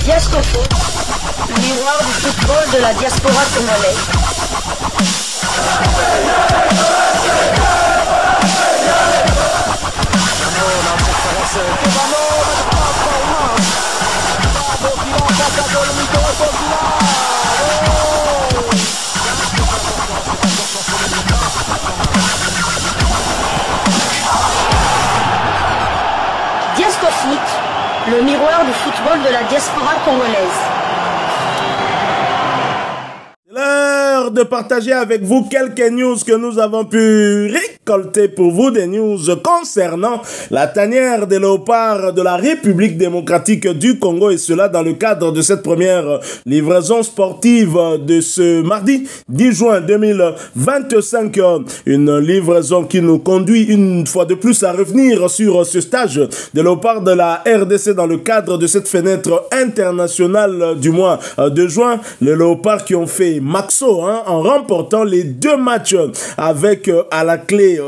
Diascofoot, miroir du football de la diaspora congolaise. Diascofoot, le miroir du football de la diaspora congolaise. L'heure de partager avec vous quelques news que nous avons pu récolter pour vous, des news concernant la tanière des léopards de la République démocratique du Congo, et cela dans le cadre de cette première livraison sportive de ce mardi 10 juin 2025. Une livraison qui nous conduit une fois de plus à revenir sur ce stage de léopards de la RDC dans le cadre de cette fenêtre internationale du mois de juin. Les léopards qui ont fait Maxo en remportant les 2 matchs avec à la clé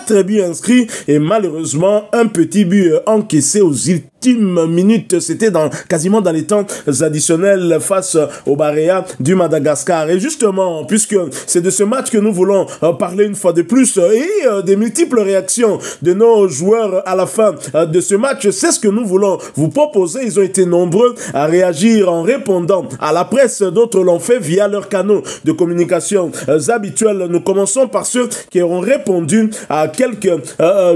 4 buts inscrits et malheureusement un petit but encaissé aux ultimes minutes. C'était quasiment dans les temps additionnels face au Barea du Madagascar. Et justement, puisque c'est de ce match que nous voulons parler une fois de plus et des multiples réactions de nos joueurs à la fin de ce match, c'est ce que nous voulons vous proposer. Ils ont été nombreux à réagir en répondant à la presse. D'autres l'ont fait via leurs canaux de communication habituels. Nous commençons par ceux qui ont répondu à quelques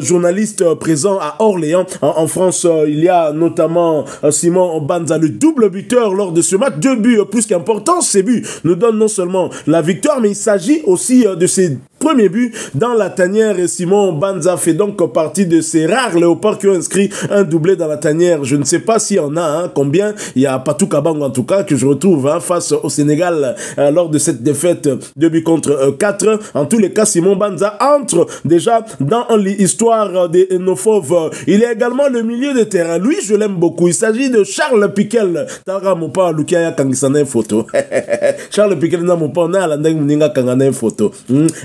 journalistes présents à Orléans en France. Il y a notamment Simon Banza, le double buteur lors de ce match. 2 buts plus qu'importants. Ces buts nous donnent non seulement la victoire, mais il s'agit aussi de ces premiers buts dans la tanière. Et Simon Banza fait donc partie de ces rares léopards qui ont inscrit un doublé dans la tanière. Je ne sais pas s'il y en a combien. Il y a Patou Kabang en tout cas que je retrouve face au Sénégal lors de cette défaite 2 buts contre 4. En tous les cas, Simon Banza entre déjà dans l'histoire des Nofov. Il y a également le milieu de terrain. Lui, je l'aime beaucoup. Il s'agit de Charles Piquel. Tara Mopa Lukia Kangisane photo. Charles Piquel n'a mon pas on a la Mninga Kangane photo.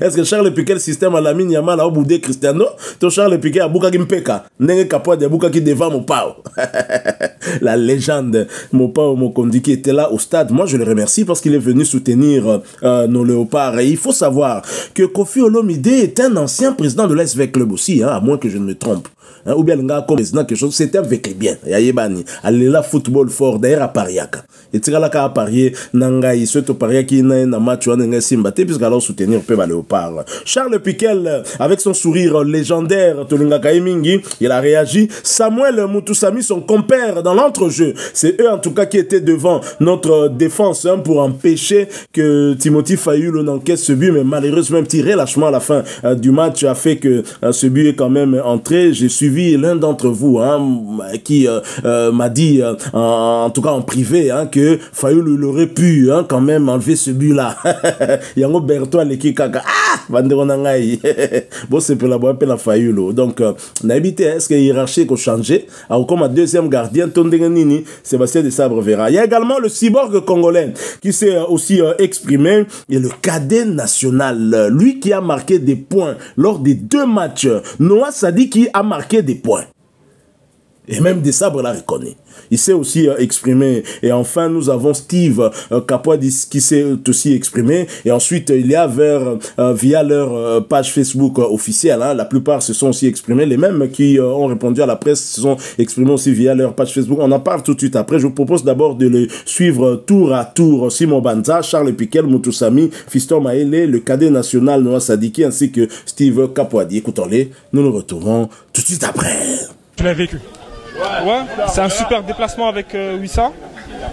Est-ce que Charles Piquel système à la mine Yamala au bout de Cristiano? To Charles Piquel à Buka Gimpeka. Nenge Kapoa de Buka qui devant mon pao. La légende Mopao Mokondi qui était là au stade. Moi, je le remercie parce qu'il est venu soutenir nos léopards. Et il faut savoir que Kofi Olomide est un ancien président de l'SV Club aussi, à moins que je ne me trompe. Ou bien le gars comme président quelque chose, c'était avec les biens. Yayebani, allez là football fort d'ailleurs à Pariaka. Et tira là qu'à parier nanga il souhaite parier qui n'a un match ou un simbaté puisque alors soutenir peu léopard. Charles Piquel avec son sourire légendaire Tolunga Kaimingi, il a réagi. Samuel Mutusami, son compère dans l'entrejeu, c'est eux en tout cas qui étaient devant notre défense pour empêcher que Timothy Fayulu n'encaisse ce but, mais malheureusement un petit relâchement à la fin du match a fait que ce but est quand même entré. J'ai suivi l'un d'entre vous qui m'a dit en tout cas en privé que Fayulu aurait pu quand même enlever ce but là. Yango Berto Aleki Kaka Vanderonangai bon c'est pour la Fayulu. Donc n'habité est-ce que hiérarchie qu'on changé alors comme un deuxième gardien Tondenganini Sébastien de Sabre Vera. Il y a également le cyborg congolais qui s'est aussi exprimé, et le cadet national, lui qui a marqué des points lors des 2 matchs. Noah Sadi qui a marqué des points. Et même des sabres la reconnaît. Il s'est aussi exprimé. Et enfin, nous avons Steve Kapouadis qui s'est aussi exprimé. Et ensuite, il y a via leur page Facebook officielle, la plupart se sont aussi exprimés. Les mêmes qui ont répondu à la presse se sont exprimés aussi via leur page Facebook. On en parle tout de suite après. Je vous propose d'abord de le suivre tour à tour. Simon Banza, Charles Piquel, Mutusami, Fiston Maele, le cadet national Noah Sadiki, ainsi que Steve Kapouadi. Écoutons-les. Nous nous retrouvons tout de suite après. Tu l'as vécu? Ouais, c'est un super déplacement avec Wissa.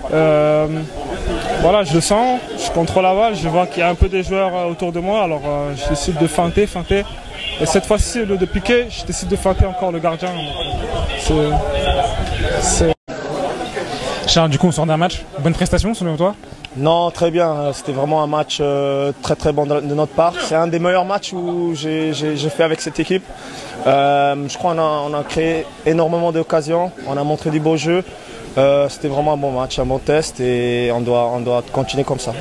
Voilà, je le sens, je contrôle la balle, je vois qu'il y a un peu des joueurs autour de moi, alors je décide de feinter. Et cette fois-ci, au lieu de piquer, je décide de feinter encore le gardien. Charles, du coup, on sort d'un match. Bonne prestation selon toi? Non, très bien. C'était vraiment un match très bon de notre part. C'est un des meilleurs matchs où j'ai fait avec cette équipe. Je crois qu'on a créé énormément d'occasions. On a montré du beau jeu. C'était vraiment un bon match, un bon test et on doit continuer comme ça.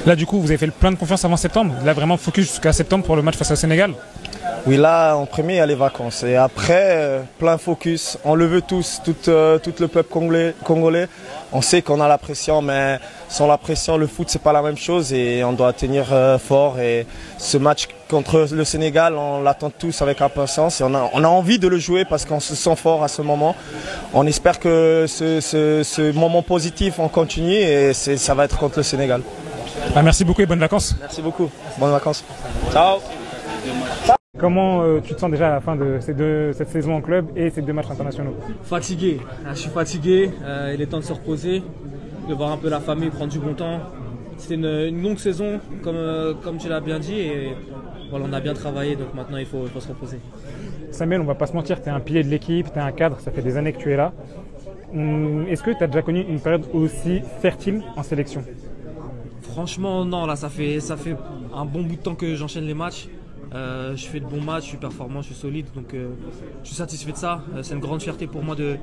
Là, du coup, vous avez fait le plein de confiance avant septembre. Là, vraiment focus jusqu'à septembre pour le match face au Sénégal. Oui, là, en premier, il y a les vacances. Et après, plein focus. On le veut tous, tout le peuple congolais. On sait qu'on a la pression, mais sans la pression, le foot, c'est pas la même chose. Et on doit tenir fort. Et ce match contre le Sénégal, on l'attend tous avec impatience. Et on a envie de le jouer parce qu'on se sent fort à ce moment. On espère que ce moment positif, on continue. Et ça va être contre le Sénégal. Ah, merci beaucoup et bonnes vacances. Merci beaucoup. Bonnes vacances. Ciao. Comment tu te sens déjà à la fin de cette saison en club et ces 2 matchs internationaux? Fatigué, je suis fatigué, il est temps de se reposer, de voir un peu la famille, prendre du bon temps. C'était une longue saison, comme tu l'as bien dit, et voilà, on a bien travaillé, donc maintenant il faut se reposer. Samuel, on va pas se mentir, tu es un pilier de l'équipe, tu es un cadre, ça fait des années que tu es là. Est-ce que tu as déjà connu une période aussi fertile en sélection? Franchement, non, là ça fait un bon bout de temps que j'enchaîne les matchs. Je fais de bons matchs, je suis performant, je suis solide, donc je suis satisfait de ça. C'est une grande fierté pour moi de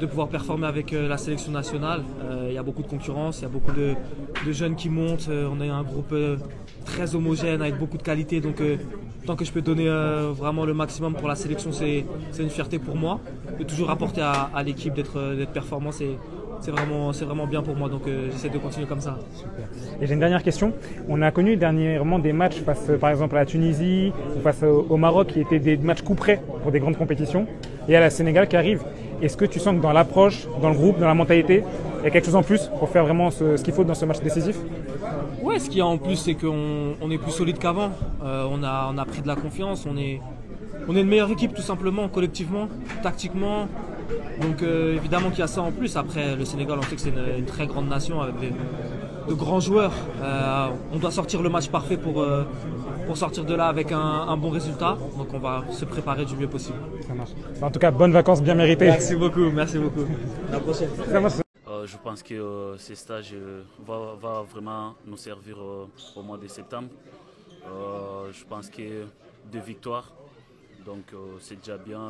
pouvoir performer avec la sélection nationale. Il y a beaucoup de concurrence, il y a beaucoup de jeunes qui montent. On est un groupe très homogène avec beaucoup de qualité, donc tant que je peux donner vraiment le maximum pour la sélection, c'est une fierté pour moi. De toujours apporter à l'équipe d'être performant, c'est vraiment bien pour moi, donc j'essaie de continuer comme ça. Super. Et j'ai une dernière question. On a connu dernièrement des matchs face par exemple à la Tunisie ou face au Maroc qui étaient des matchs coup près pour des grandes compétitions, et à la Sénégal qui arrive. Est-ce que tu sens que dans l'approche, dans le groupe, dans la mentalité, il y a quelque chose en plus pour faire vraiment ce qu'il faut dans ce match décisif? Ouais, ce qu'il y a en plus, c'est qu'on est plus solide qu'avant. On a pris de la confiance, on est une meilleure équipe tout simplement, collectivement, tactiquement. Donc évidemment qu'il y a ça en plus. Après, le Sénégal, on sait que c'est une très grande nation avec de grands joueurs. On doit sortir le match parfait pour sortir de là avec un bon résultat. Donc on va se préparer du mieux possible. Ça marche. En tout cas, bonnes vacances bien méritées. Merci beaucoup, merci beaucoup. À la prochaine. Ça marche. Je pense que ces stages vont vraiment nous servir au mois de septembre. Je pense que 2 victoires, donc c'est déjà bien.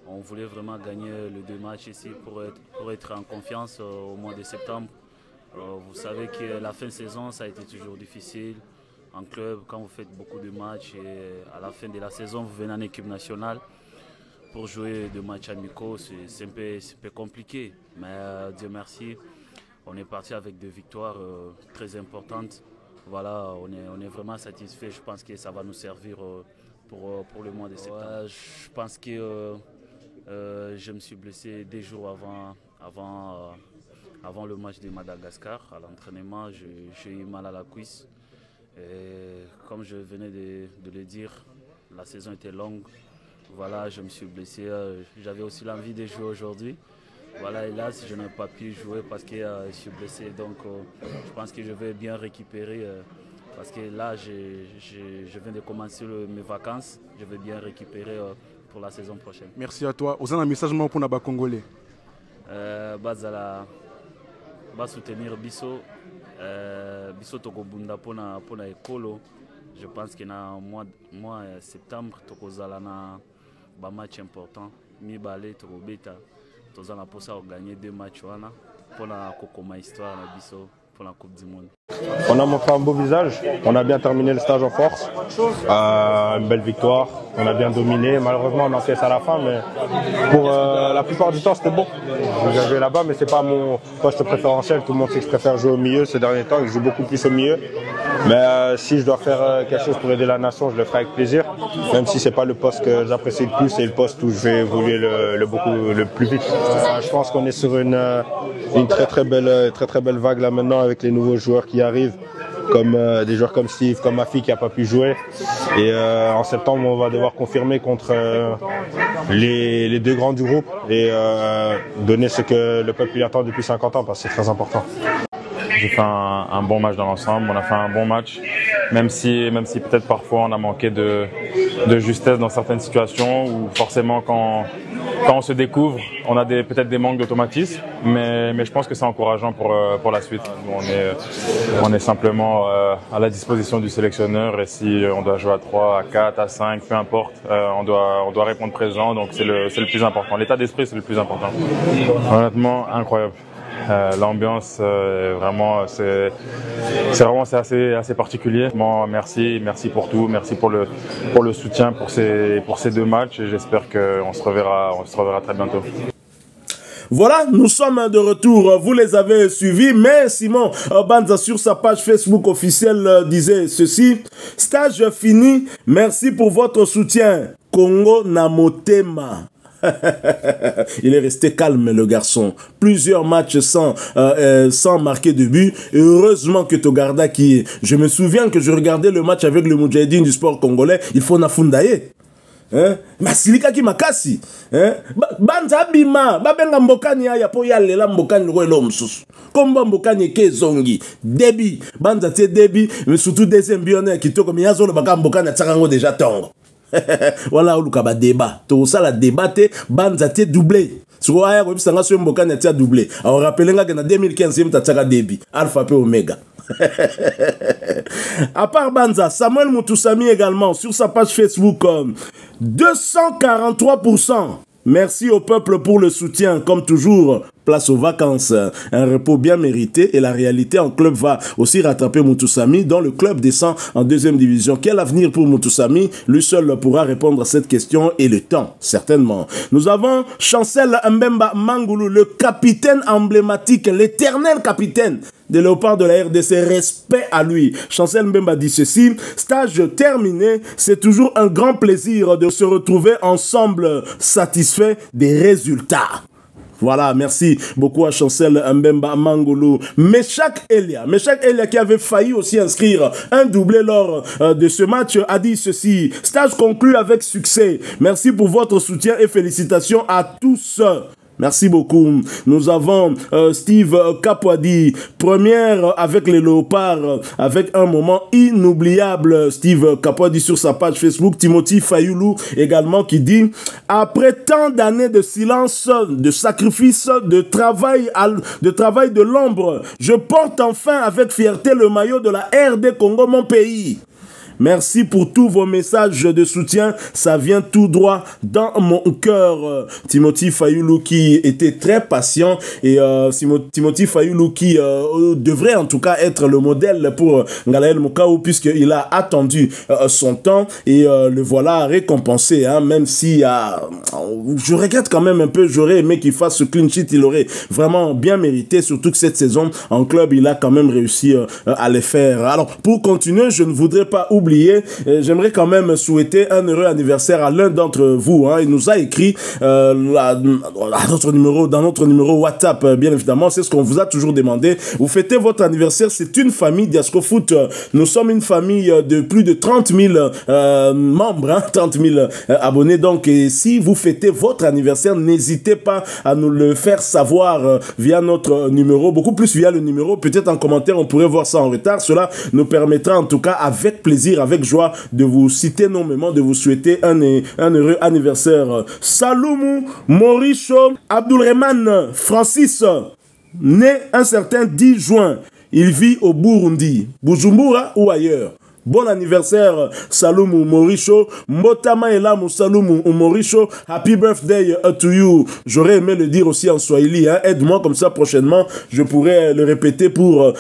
On voulait vraiment gagner les 2 matchs ici pour être en confiance au mois de septembre. Vous savez que la fin de saison, ça a été toujours difficile. En club, quand vous faites beaucoup de matchs et à la fin de la saison, vous venez en équipe nationale. Pour jouer 2 matchs amicaux, c'est un peu compliqué. Mais Dieu merci, on est parti avec 2 victoires très importantes. Voilà, on est vraiment satisfait. Je pense que ça va nous servir pour le mois de septembre. Ouais, je pense que je me suis blessé 2 jours avant le match de Madagascar. À l'entraînement, j'ai eu mal à la cuisse. Et comme je venais de le dire, la saison était longue. Voilà, je me suis blessé. J'avais aussi l'envie de jouer aujourd'hui. Voilà, hélas, je n'ai pas pu jouer parce que je suis blessé. Donc, je pense que je vais bien récupérer. Parce que là, je viens de commencer mes vacances. Je vais bien récupérer pour la saison prochaine. Merci à toi. Vous avez un message pour les Congolais? Soutenir Bisso. Bisso Tokobunda pour la école. Je pense que dans le mois de septembre, nous allons un match important. Mi balé, Tokobeta. Nous allons gagner 2 matchs pour la Kokoma histoire pour la Coupe du Monde. On a montré un beau visage, on a bien terminé le stage en force, une belle victoire, on a bien dominé, malheureusement on encaisse à la fin, mais pour la plupart du temps c'était bon. Je joué là-bas, mais c'est pas mon poste préférentiel, tout le monde sait que je préfère jouer au milieu ces derniers temps, je joue beaucoup plus au milieu, mais si je dois faire quelque chose pour aider la nation, je le ferai avec plaisir, même si c'est pas le poste que j'apprécie le plus, c'est le poste où je vais évoluer le plus vite. Je pense qu'on est sur une très belle vague là maintenant avec les nouveaux joueurs qui arrivent, comme des joueurs comme Steve, comme Mafi qui n'a pas pu jouer. Et en septembre, on va devoir confirmer contre les 2 grands du groupe et donner ce que le peuple y attend depuis 50 ans, parce que c'est très important. J'ai fait un bon match dans l'ensemble, on a fait un bon match, même si peut-être parfois on a manqué de justesse dans certaines situations, où forcément quand on se découvre, on a peut-être des manques d'automatisme, mais je pense que c'est encourageant pour la suite. On est simplement à la disposition du sélectionneur, et si on doit jouer à 3, à 4, à 5, peu importe, on doit répondre présent, donc c'est le plus important. L'état d'esprit, c'est le plus important. Honnêtement, incroyable. L'ambiance, vraiment, c'est assez particulier. Bon, merci pour tout, merci pour le soutien pour ces 2 matchs et j'espère qu'on se reverra très bientôt. Voilà, nous sommes de retour. Vous les avez suivis, mais Simon Banza sur sa page Facebook officielle disait ceci. Stage fini, merci pour votre soutien. Congo Namotema. Il est resté calme le garçon. Plusieurs matchs sans marquer de but. Et heureusement que Togarda qui... Je me souviens que je regardais le match avec le Moudjahidine du sport congolais. Il faut nafundaye. Masilika ki makasi banza bima babenga mbokani aya po yalela mbokani lwelo msusu komba mbokani ke zongi debi banza te debi mais surtout deuxième bionnaire kitoko miyazo lo baka mbokani atsakango déjà tongo voilà oluka ba débat to sala débat te banza te doublé so aya ko bisanga so mbokani atia doublé alors rappelenga que na 2015 mtatsaka debi alpha pe omega. À part Banza, Samuel Moutoussamy également sur sa page Facebook 243%. Merci au peuple pour le soutien. Comme toujours, place aux vacances. Un repos bien mérité et la réalité en club va aussi rattraper Moutoussamy dont le club descend en 2e division. Quel avenir pour Moutoussamy? Lui seul pourra répondre à cette question et le temps, certainement. Nous avons Chancel Mbemba Mangoulou, le capitaine emblématique, l'éternel capitaine des Léopards de la RDC, respect à lui. Chancel Mbemba dit ceci: stage terminé, c'est toujours un grand plaisir de se retrouver ensemble, satisfait des résultats. Voilà, merci beaucoup à Chancel Mbemba Mangoulou. Meshak Elia qui avait failli aussi inscrire un doublé lors de ce match, a dit ceci: stage conclu avec succès. Merci pour votre soutien et félicitations à tous. Merci beaucoup. Nous avons Steve Kapwadi, première avec les Léopards, avec un moment inoubliable. Steve Kapwadi sur sa page Facebook. Timothy Fayoulou également qui dit: après tant d'années de silence, de sacrifice, de travail de l'ombre, je porte enfin avec fierté le maillot de la RD Congo, mon pays. Merci pour tous vos messages de soutien. Ça vient tout droit dans mon cœur. Timothy Fayoulou qui était très patient et Timothy Fayoulou qui devrait en tout cas être le modèle pour Ngalael Mokaou puisqu'il a attendu son temps et le voilà récompensé. Hein, même si je regrette quand même un peu, j'aurais aimé qu'il fasse ce clean sheet. Il aurait vraiment bien mérité, surtout que cette saison en club, il a quand même réussi à le faire. Alors pour continuer, je ne voudrais pas oublier, j'aimerais quand même souhaiter un heureux anniversaire à l'un d'entre vous. Hein. Il nous a écrit dans notre numéro WhatsApp, bien évidemment. C'est ce qu'on vous a toujours demandé. Vous fêtez votre anniversaire. C'est une famille Diasco Foot. Nous sommes une famille de plus de 30 000 membres, hein, 30 000 abonnés. Donc, si vous fêtez votre anniversaire, n'hésitez pas à nous le faire savoir via notre numéro. Beaucoup plus via le numéro. Peut-être en commentaire, on pourrait voir ça en retard. Cela nous permettra en tout cas avec plaisir, avec joie, de vous citer nommément, de vous souhaiter un heureux anniversaire. Saloumou Morisho Abdulrahman Francis, né un certain 10 juin. Il vit au Burundi, Bujumbura ou ailleurs. Bon anniversaire, Saloumou Morisho. Motama Elamu Saloumou Morisho. Happy birthday to you. J'aurais aimé le dire aussi en Swahili. Hein. Aide-moi comme ça prochainement. Je pourrais le répéter pour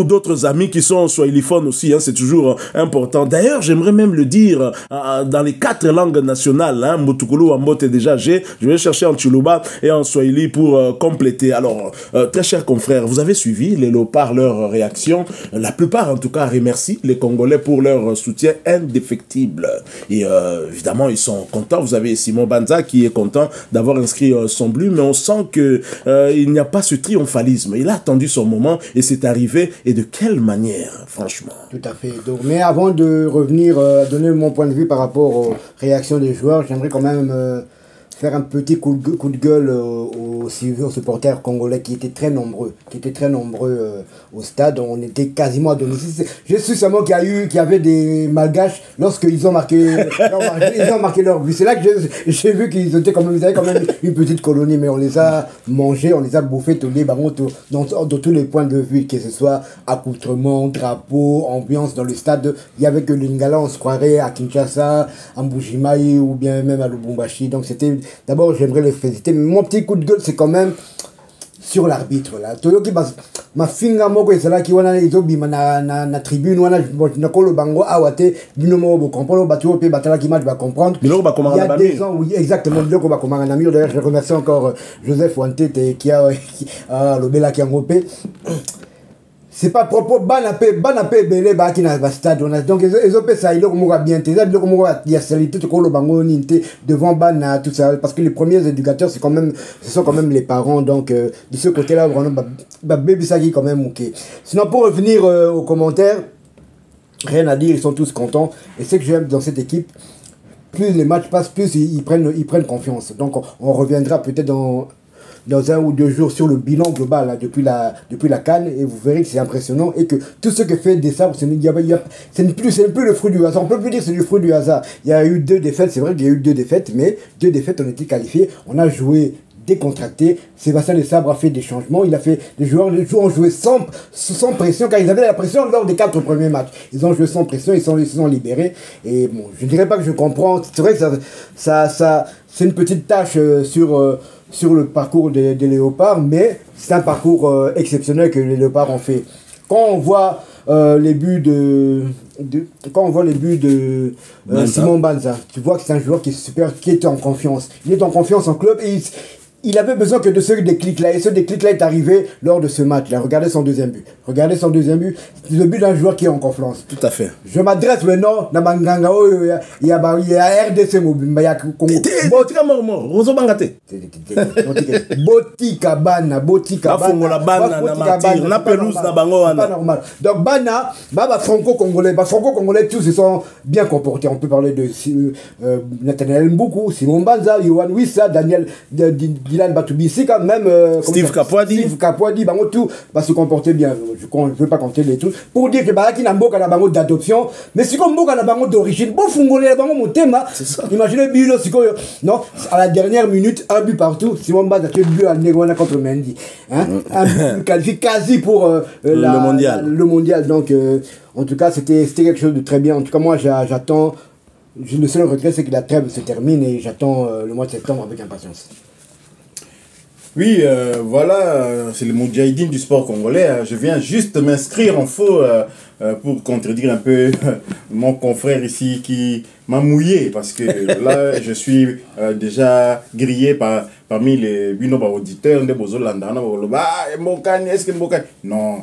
d'autres amis qui sont swahiliphones aussi. Hein. C'est toujours important. D'ailleurs, j'aimerais même le dire dans les 4 langues nationales. Hein. Mutukulu, Wambote déjà j'ai. Je vais chercher en Chiluba et en Swahili pour compléter. Alors, très chers confrères, vous avez suivi les Léopards, leur réaction. La plupart en tout cas remercie les Congolais pour leur soutien indéfectible et évidemment ils sont contents. Vous avez Simon Banza qui est content d'avoir inscrit son but, mais on sent que il n'y a pas ce triomphalisme. Il a attendu son moment et c'est arrivé, et de quelle manière, franchement. Tout à fait. Donc, mais avant de revenir donner mon point de vue par rapport aux réactions des joueurs, j'aimerais quand même faire un petit coup de gueule aux supporters congolais qui étaient très nombreux, au stade. On était quasiment à domicile. Je suis seulement qu'il y avait des malgaches lorsqu'ils ont marqué leur but. C'est là que j'ai vu qu'ils étaient quand même, ils avaient quand même une petite colonie, mais on les a mangés, on les a bouffés tous les ballons dans tous les points de vue, que ce soit accoutrement, drapeau, ambiance dans le stade. Il y avait que Lingala, on se croirait à Kinshasa, à Mbujimayi ou bien même à Lubumbashi. Donc c'était, d'abord j'aimerais les féliciter. Mais mon petit coup de gueule, c'est quand même sur l'arbitre là. Toyoki ma finga moko ezala ki wana ezobima na tribune wana nakolo bango awate bino mo bo comprendre batu pe batala ki match va comprendre. Il y a des ans, oui, exactement, biloko ba komanga na mur. D'ailleurs, je remercie encore Joseph Wantete qui a lobela qui a ngopé. C'est pas propos banapé belé ba ki na stade donc ezopé ça il mo bien té biloko mo ya salité to ko lo bango nité devant bana tout ça parce que les premiers éducateurs ce sont quand même les parents donc de ce côté-là vraiment baby ça qui quand même OK. Sinon pour revenir aux commentaires, rien à dire, ils sont tous contents et ce que j'aime dans cette équipe, plus les matchs passent, plus ils prennent confiance. Donc on reviendra peut-être dans 1 ou 2 jours sur le bilan global là, depuis la CAN et vous verrez que c'est impressionnant et que tout ce que fait Desabre, ce n'est plus le fruit du hasard. On peut plus dire que c'est le fruit du hasard. Il y a eu 2 défaites, c'est vrai qu'il y a eu 2 défaites, mais 2 défaites on était qualifiés, on a joué décontracté. Sébastien Desabre a fait des changements, il a fait les joueurs ont joué sans pression car ils avaient la pression lors des 4 premiers matchs. Ils ont joué sans pression, ils se sont libérés et bon, je dirais pas que je comprends, c'est vrai que ça c'est une petite tâche sur le parcours des Léopards, mais c'est un parcours exceptionnel que les Léopards ont fait. Quand on voit les buts de Simon Banza, tu vois que c'est un joueur qui est super, qui est en confiance. Il est en confiance en club et il avait besoin que de ce déclic-là. Et ce déclic-là est arrivé lors de ce match-là. Regardez son deuxième but. C'est le but d'un joueur qui est en confiance. Tout à fait. Je m'adresse maintenant à Manganga. Il y a RDC Mobile. Il y a Congo. Botika Bana. Pas normal. Donc Bana, franco-congolais. Franco-congolais, tous se sont bien comportés. On peut parler de Nathaniel Mboukou, Simon Banza, Yohan Wissa, Daniel Dylan Batubisi quand même Steve Kapwadi, bango tout va se comporter bien. Je ne veux pas compter les trucs pour dire que Baraki n'a pas bango d'adoption, mais si comme Mboka na bango d'origine, bon fungolé bango motema. Imaginez Bilo non, à la dernière minute, un but partout. Simon Banza a fait but à Negwana contre Mendy. Hein? Un but qualifié quasi pour le mondial. Donc en tout cas, c'était quelque chose de très bien. En tout cas, moi j'attends. Le seul regret, c'est que la trêve se termine et j'attends le mois de septembre avec impatience. Oui, voilà, c'est le Moudjahidine du sport congolais. Je viens juste m'inscrire en faux pour contredire un peu mon confrère ici qui m'a mouillé parce que là, je suis déjà grillé parmi les binoba auditeurs de Bozolanda. Est-ce que non.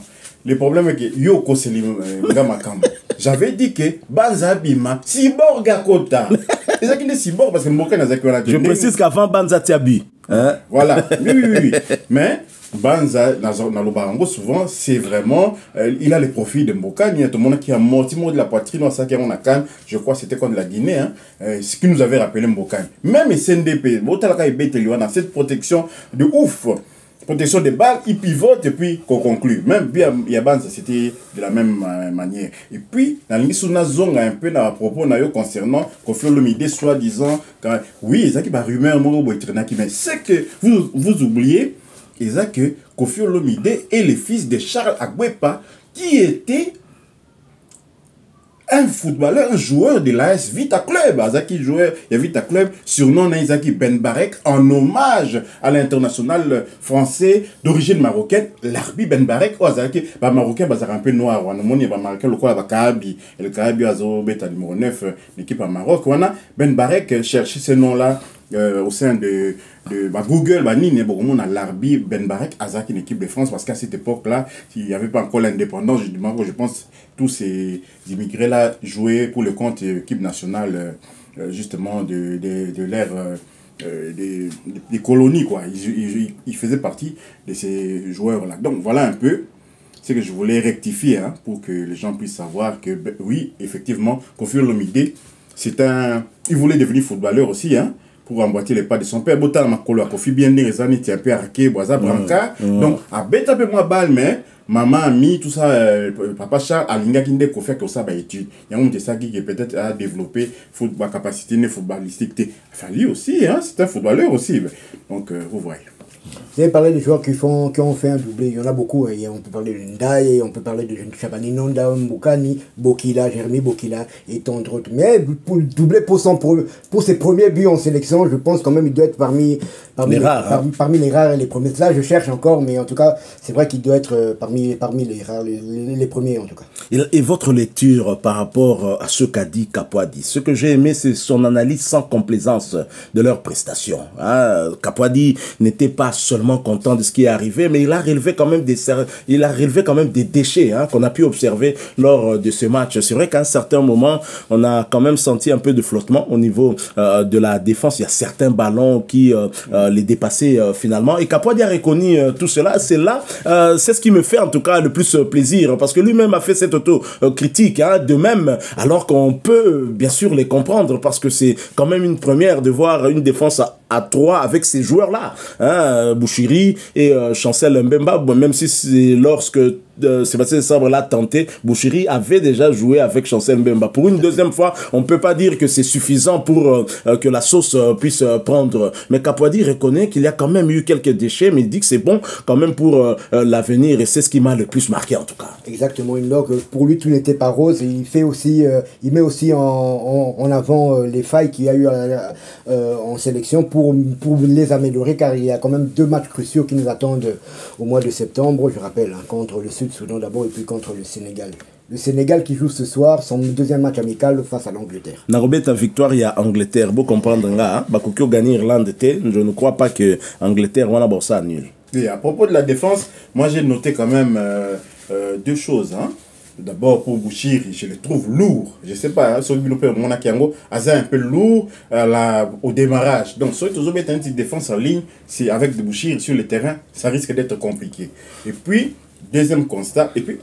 Le problème est que Yoko Selim Ngamakam. J'avais dit que Banza Bima, Cyborg à Kota. C'est ça qui est Cyborg parce que je précise qu'avant Banza Tiabi. Hein? Voilà, oui. Mais Banza, dans le Barango, souvent, c'est vraiment. Il a les profils de Mbokani. Tout le monde qui a morti de la poitrine, ça qui est en Akan, je crois que c'était contre la Guinée. Hein? Ce qui nous avait rappelé Mbokani. Même SNDP, cette protection de ouf. Protection des balles, il pivote et puis qu'on conclut. Même Yabanza, c'était de la même manière. Et puis, dans l'Isuna Zonga, un peu à propos concernant Kofi Olomide, soi-disant, oui, il y a une rumeur, mais c'est que vous oubliez, il y a que Kofi Olomide est le fils de Charles Agbepa, qui était un footballeur, un joueur de l'AS Vita Club. Azaki joueur, il y a Vita Club, surnom Izaki Ben Barek, en hommage à l'international français d'origine marocaine, Larbi Ben Barek, Azaki, marocain, un peu noir, on a marocain, le quoi, le Kahabi, Azo, Beta numéro 9, l'équipe à Maroc, Ben Barek cherchait ce nom-là. Au sein de Google, on a Larbi Ben Barek, Azaki, une équipe de France, parce qu'à cette époque-là, il n'y avait pas encore l'indépendance. Je pense tous ces immigrés-là jouaient pour le compte de l'équipe nationale, justement, de l'ère des colonies, quoi. Ils faisaient partie de ces joueurs-là. Donc, voilà un peu ce que je voulais rectifier, hein, pour que les gens puissent savoir que, oui, effectivement, Kofi Olomide, il voulait devenir footballeur aussi, hein, pour emboîter les pas de son père. Botal Makolo a Kofi bien des raisons, il était un peu arqué, Boisa Branca. Donc, à bête un peu moins balle, mais maman, ami, tout ça, papa Charles, Alinga qui ne Kofi que ça, étude. Il y a un de ça qui peut-être a développé football, capacité footballistique. Enfin, lui aussi, hein, c'est un footballeur aussi. Donc, vous voyez. Vous avez parlé des joueurs qui ont fait un doublé. Il y en a beaucoup. Hein. On peut parler de Ndaye, on peut parler de Chabani Nonda, Mbokani, Bokila, Jérémy Bokila et tant d'autres. Mais pour le doubler, pour ses premiers buts en sélection, je pense quand même qu'il doit être parmi les rares et les premiers. Là, je cherche encore, mais en tout cas, c'est vrai qu'il doit être parmi les rares, les premiers en tout cas. Et votre lecture par rapport à ce qu'a dit Capoadi? Ce que j'ai aimé, c'est son analyse sans complaisance de leurs prestations. Hein? Capoadi n'était pas seulement content de ce qui est arrivé, mais il a relevé quand même des déchets hein, qu'on a pu observer lors de ce match. C'est vrai qu'à un certain moment, on a quand même senti un peu de flottement au niveau de la défense. Il y a certains ballons qui les dépassaient finalement. Et Capoadi a reconnu tout cela. C'est ce qui me fait en tout cas le plus plaisir, parce que lui-même a fait cette auto-critique. Hein, de même, alors qu'on peut bien sûr les comprendre, parce que c'est quand même une première de voir une défense à 3 avec ces joueurs-là, hein, Bouchiri et Chancel Mbemba, bon, même si c'est lorsque Sébastien Sabre l'a tenté, Bouchiri avait déjà joué avec Chancel Mbemba. Pour une deuxième fois, on ne peut pas dire que c'est suffisant pour que la sauce puisse prendre. Mais Capoadi reconnaît qu'il y a quand même eu quelques déchets, mais il dit que c'est bon quand même pour l'avenir, et c'est ce qui m'a le plus marqué en tout cas. Exactement, pour lui tout n'était pas rose, et il met aussi en avant les failles qu'il y a eu en sélection pour les améliorer, car il y a quand même 2 matchs cruciaux qui nous attendent au mois de septembre, je rappelle, hein, contre le Sud-Soudan d'abord et puis contre le Sénégal. Le Sénégal qui joue ce soir son deuxième match amical face à l'Angleterre. Narobé, ta victoire, il y a Angleterre. Vous comprendre là, Bakukio gagne Irlande, je ne crois pas que Angleterre va avoir ça nul. Et à propos de la défense, moi j'ai noté quand même 2 choses. Hein. D'abord, pour Bouchiri, je le trouve lourd. Je ne sais pas, hein, mon Akiango, un peu lourd au démarrage. Donc, si tu as une petite défense en ligne, c'est avec des Bouchiri sur le terrain, ça risque d'être compliqué. Et puis, deuxième constat, et puis,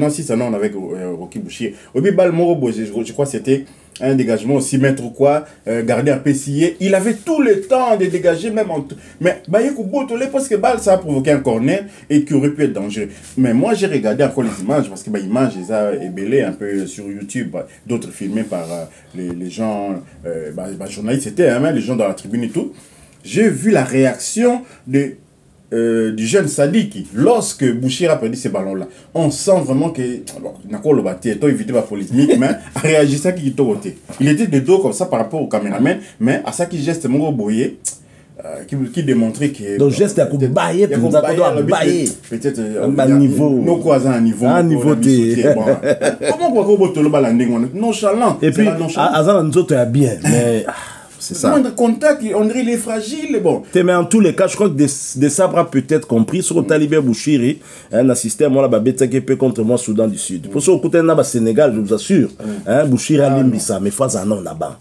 si ça non avec Rocky Bouchiri. Je crois que c'était un dégagement aussi mètre ou quoi, garder un peu scié. Il avait tout le temps de dégager, même en tout. Mais parce que balle, ça a provoqué un corner et qui aurait pu être dangereux. Mais moi, j'ai regardé encore les images, parce que les images, ils ont ébellé un peu sur YouTube, d'autres filmés par les gens, journalistes, c'était hein, les gens dans la tribune et tout. J'ai vu la réaction du jeune Sadiki lorsque Bouchiri a perdu ces ballons-là. On sent vraiment que réagissait qui il était de dos comme ça par rapport au caméraman, mais à ça qui geste mon boyé qui démontrait que donc geste à bailler peut-être un niveau nos croisants un niveau comment nonchalant et puis Azan nous autres est bien mais c'est ça. Moindre contact, on dirait qu'il est fragile. Bon. Mais en tous les cas, je crois que des sabres a peut-être compris. Sur le Talibé Bouchiri, un assistant, moi, la bête qui peut contre moi, Soudan du Sud. Pour ce côté, on a Sénégal, je vous assure. Bouchiri a Limbissa, mais phase à non là-bas.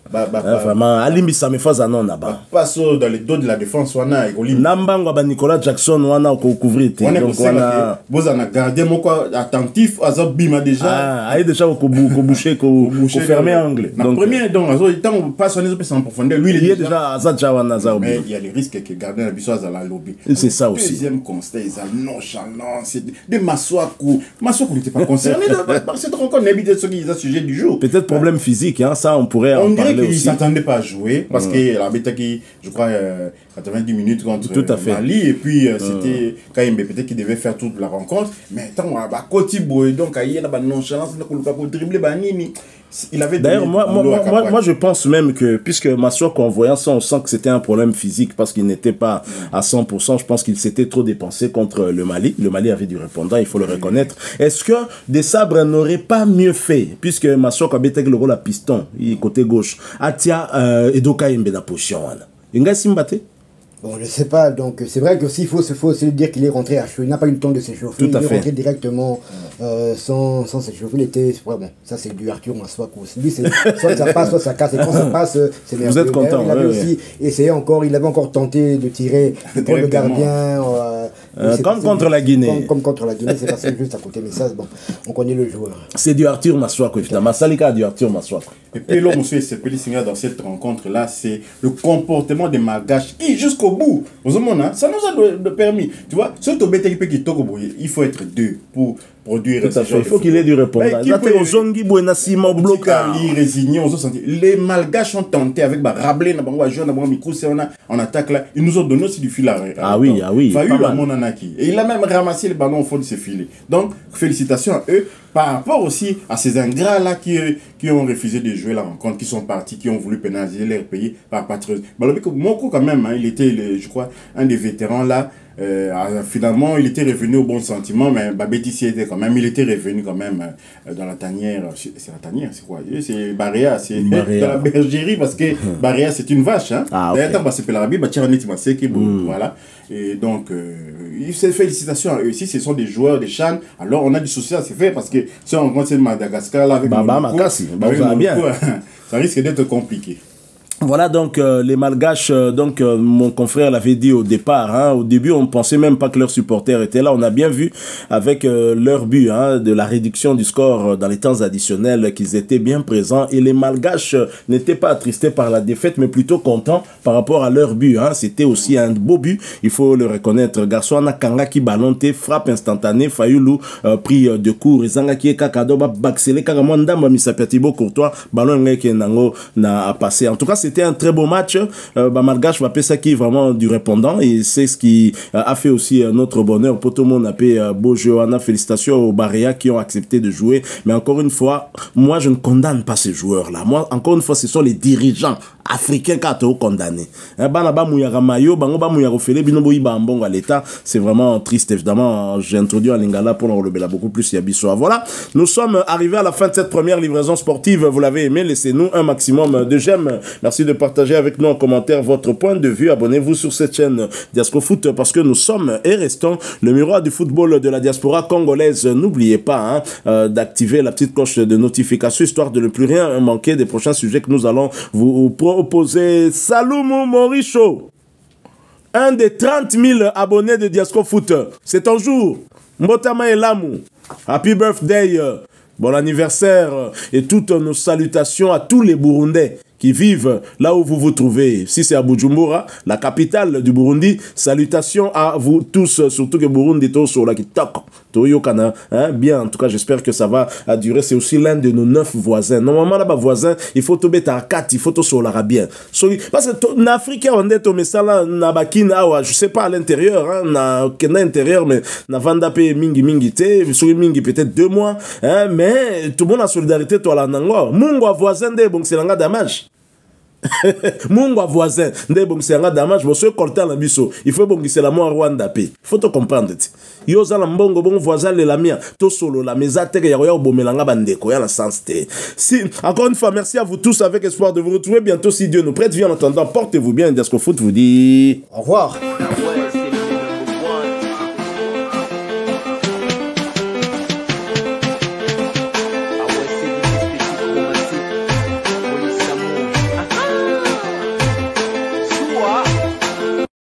Vraiment, à Limbissa, mais phase à non là-bas. Pas dans les dos de la défense, on a Nambang, Nicolas Jackson, on a couvrir. On a vous en a gardé, mon quoi, attentif, Azobima déjà. Ah, déjà, au boucher, au fermer angle. Donc, premier, donc, on passe en profondeur. Lui, il est déjà à Zadjawana. Mais il y a les risques que gardien à la lobby. C'est ça aussi. Deuxième constat, ils ont nonchalant. C'est des Maswaku. Maswaku n'était pas concerné par cette rencontre. N'habite ce qui est le sujet du jour. Peut-être problème physique, hein, ça on pourrait en parler aussi. On dirait qu'ils ne s'attendaient pas à jouer parce que la bêta qui, je crois, 90 minutes contre Mali. Et puis c'était Kaimbe, peut-être qu'il devait faire toute la rencontre. Mais tant à côté, donc il y a la nonchalance, il dribbler Banini. D'ailleurs, moi, je pense même que, puisque Massouk, en voyant ça, on sent que c'était un problème physique parce qu'il n'était pas à 100%. Je pense qu'il s'était trop dépensé contre le Mali. Le Mali avait du répondant, il faut le reconnaître. Est-ce que des sabres n'auraient pas mieux fait, puisque Massouk a bêté le rôle à piston, côté gauche, Atia Edoka Imbe na position. Il y a Bon, je sais pas, donc c'est vrai que s'il faut se dire qu'il est rentré à chaud, il n'a pas eu le temps de s'échauffer, il est rentré directement sans s'échauffer, il était, ouais, bon, ça c'est du Arthur Massouk aussi, lui c'est soit ça passe, soit ça casse, et quand ça passe, c'est merveilleux. Vous êtes content, il avait aussi essayé encore, il avait encore tenté de tirer pour le gardien, comme contre la Guinée. Comme contre la Guinée, c'est passé juste à côté, mais ça, bon, on connaît le joueur. C'est du Arthur Massouk, évidemment, Salika a du Arthur Massouk. Et puis l'homme monsieur Sepeli Singa dans cette rencontre-là, c'est le comportement des Malgaches qui jusqu'au bout, ça nous a permis, tu vois, ce Tobé qui il faut être deux pour produire. Tout à fait. Il faut qu'il ait du répondant. Les Malgaches ont tenté avec Rablé, en attaque là. Ils nous ont donné aussi du fil à ah oui, ah oui. Et il a même ramassé le ballon au fond de ses filets. Donc, félicitations à eux par rapport aussi à ces ingrats-là qui ont refusé de jouer la rencontre, qui sont partis, qui ont voulu pénaliser leur pays par patriotisme. Moko, quand même, hein, il était, je crois, un des vétérans là. Finalement, il était revenu au bon sentiment, mais Babétissi était quand même, il était revenu quand même dans la tanière. C'est la tanière, c'est quoi? C'est Baréa, c'est dans la bergerie, parce que Baréa, c'est une vache. Hein? D'ailleurs, voilà. Et donc, félicitations à eux aussi, ce sont des joueurs de Chan. Alors, on a du souci à se faire, parce que si on rencontre Madagascar là avec ça risque d'être compliqué. Voilà donc les Malgaches, mon confrère l'avait dit au départ, hein, au début on pensait même pas que leurs supporters étaient là, on a bien vu avec leur but hein, de la réduction du score dans les temps additionnels qu'ils étaient bien présents et les Malgaches n'étaient pas attristés par la défaite mais plutôt contents par rapport à leur but, hein. C'était aussi un beau but, il faut le reconnaître. Garçon Nakanga qui ballonté, frappe instantanée, Fayulu pris de court, Ezanga qui est Kakadoba Baxele Kagamanda Misapiatibo Courtois, ballon qui n'a passé. En tout cas c'était un très beau match. Malgache va ça qui est vraiment du répondant et c'est ce qui a fait aussi notre bonheur. Pour tout le monde, beau jeu. Félicitations aux Baréa qui ont accepté de jouer. Mais encore une fois, moi je ne condamne pas ces joueurs-là. Moi, encore une fois, ce sont les dirigeants africains qui ont condamné. C'est vraiment triste, évidemment. J'ai introduit à Lingala pour le beaucoup plus Yabisoa. Voilà, nous sommes arrivés à la fin de cette première livraison sportive. Vous l'avez aimé, laissez-nous un maximum de j'aime. Merci de partager avec nous en commentaire votre point de vue. Abonnez-vous sur cette chaîne Diaspora Foot parce que nous sommes et restons le miroir du football de la diaspora congolaise. N'oubliez pas hein, d'activer la petite cloche de notification histoire de ne plus rien manquer des prochains sujets que nous allons vous proposer. Salomon Moricho, un des 30 000 abonnés de Diaspora Foot. C'est ton jour. Mbotama Elamu. Happy birthday. Bon anniversaire et toutes nos salutations à tous les Burundais qui vivent là où vous vous trouvez. Si c'est à Bujumbura, la capitale du Burundi, salutations à vous tous, surtout que Burundi est sur la Kitoko. Hein, bien, en tout cas, j'espère que ça va durer. C'est aussi l'un de nos 9 voisins. Normalement, là-bas, voisins, il faut te mettre à 4, il faut te sur l'Arabien. Parce que en Afrique, on est au Messala, je sais pas à l'intérieur, hein, na intérieur, mais na Vandape mingi te, sur mingi peut-être 2 mois, hein, mais tout le monde a solidarité, toi là, nango. Mungo voisin de bon, c'est l'anga damage. Mungo voisin de bon, c'est l'anga damage, monsieur Colta Lambiso, il faut bon, c'est la moi Rwanda pe. Il faut te comprendre. Yoza la mbongo bon voisin le la mia to solo la mezate que yaroya bomelanga bandeko ya la sens te. Si encore une fois merci à vous tous avec espoir de vous retrouver bientôt si Dieu nous prête. En attendant portez-vous bien. Diaspora Foot vous dit au revoir.